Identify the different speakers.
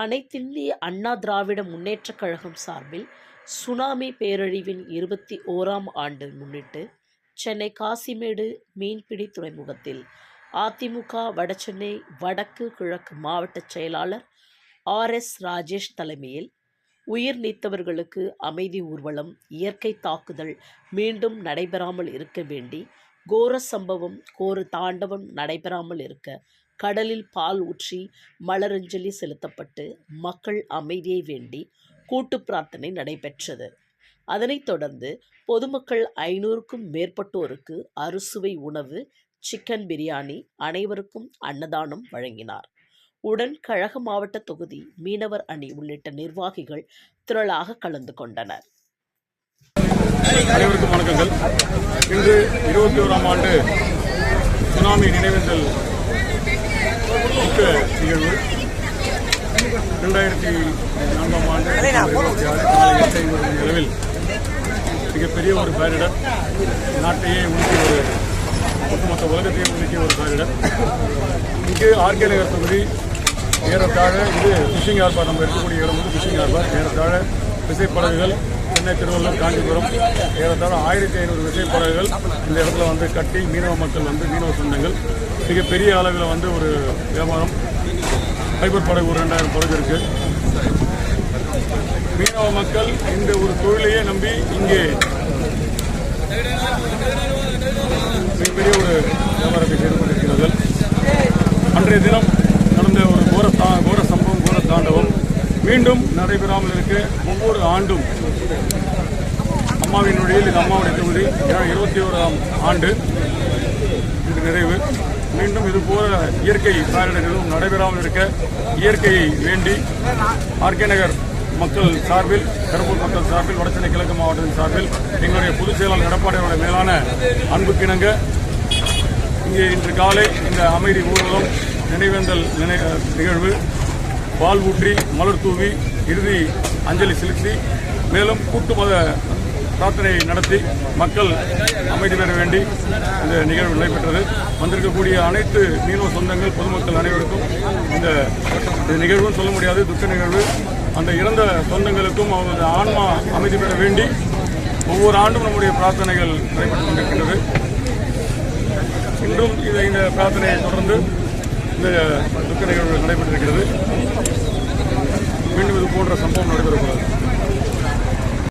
Speaker 1: அனைத்திந்திய அண்ணா திராவிட முன்னேற்றக் கழகம் சார்பில் சுனாமி பேரழிவின் 21ஆம் ஆண்டு முன்னிட்டு சென்னை காசிமேடு மீன்பிடி துறைமுகத்தில் அதிமுக வடசென்னை வடக்கு கிழக்கு மாவட்ட செயலாளர் RS ராஜேஷ் தலைமையில் உயிர் நீத்தவர்களுக்கு அமைதி ஊர்வலம், இயற்கை தாக்குதல் மீண்டும் நடைபெறாமல் இருக்க வேண்டி, கோர சம்பவம் கோர தாண்டவம் நடைபெறாமல் இருக்க கடலில் பால் ஊற்றி மலரஞ்சலி செலுத்தப்பட்டு மக்கள் அமைதியை வேண்டி கூட்டு பிரார்த்தனை நடைபெற்றது. அதனைத் தொடர்ந்து பொதுமக்கள் 500க்கும் மேற்பட்டோருக்கு அறுசுவை உணவு, சிக்கன் பிரியாணி, அனைவருக்கும் அன்னதானம் வழங்கினார். உடன் கழக மாவட்ட தொகுதி மீனவர் அணி உள்ளிட்ட நிர்வாகிகள் திரளாக கலந்து கொண்டனர்.
Speaker 2: அனைவருக்கும் வணக்கங்கள். இன்று 21ஆம் ஆண்டு சுனாமி நினைவேந்தல் நிகழ்வு 2004ஆம் ஆண்டு 26 நிலவில் மிகப்பெரிய ஒரு பேரிடர், நாட்டையே உலுக்கிய ஒரு ஒட்டுமொத்த உலகத்தையே உலுக்கிய ஒரு பேரிடர். இங்கு RK நகர் தொகுதி ஏறத்தாழ இது ஃபிஷிங் ஹார்பர், நம்ம இருக்கக்கூடிய இடம் வந்து ஃபிஷிங் ஹார்பர். ஏறத்தாழ விசைப்படகுகள் சென்னை, திருவள்ளூர், காஞ்சிபுரம் ஏறத்தாழ 1500 விசைப்படகுகள் இந்த இடத்துல வந்து கட்டி மீனவ மக்கள் வந்து மீனவ சொந்தங்கள் மிகப்பெரிய அளவில் வந்து ஒரு வியாபாரம். ஃபைபர் படகு ஒரு 2000 படகு இருக்கு. மீனவ மக்கள் இந்த ஒரு தொழிலையே நம்பி இங்கே மிகப்பெரிய ஒரு வியாபாரத்தை செய்து கொண்டிருக்கிறார்கள். அன்றைய தினம் நடந்த ஒரு கோர சம்பவம், கோர தாண்டவம் மீண்டும் நடைபெறாமல் இருக்க ஒவ்வொரு ஆண்டும் அம்மாவின் வழியில், இது அம்மாவுடைய தொகுதி 21ஆம் ஆண்டு இது நிறைவு. மீண்டும் இதுபோல இயற்கை பேரிடர்களும் நடைபெறாமல் இருக்க இயற்கையை வேண்டி RK நகர் மக்கள் சார்பில், பெரம்பூர் மக்கள் சார்பில், வடசென்னை கிழக்கு மாவட்டத்தின் சார்பில் எங்களுடைய பொதுச் செயலாளர் எடப்பாடியோட மேலான அன்புக்கிணங்க இங்கே இன்று காலை இந்த அமைதி ஊர்வலம், நினைவேந்தல் நிகழ்வு, பால் ஊற்றி மலர் தூவி இறுதி அஞ்சலி செலுத்தி மேலும் கூட்டு மத பிரார்த்தனை நடத்தி மக்கள் அமைதி பெற வேண்டி இந்த நிகழ்வு நடைபெற்றது. வந்திருக்கக்கூடிய அனைத்து மீனவ சொந்தங்கள், பொதுமக்கள் அனைவருக்கும் இந்த நிகழ்வுன்னு சொல்ல முடியாது, துக்க நிகழ்வு. அந்த இறந்த சொந்தங்களுக்கும் அவர்களது ஆன்மா அமைதி பெற வேண்டி ஒவ்வொரு ஆண்டும் நம்முடைய பிரார்த்தனைகள் நடைபெற்றுக் கொண்டிருக்கின்றது. இன்றும் இந்த பிரார்த்தனையை தொடர்ந்து இந்த துக்க நிகழ்வு நடைபெற்றிருக்கிறது. மீண்டும் இது போன்ற சம்பவம் நடைபெறக்கூடாது.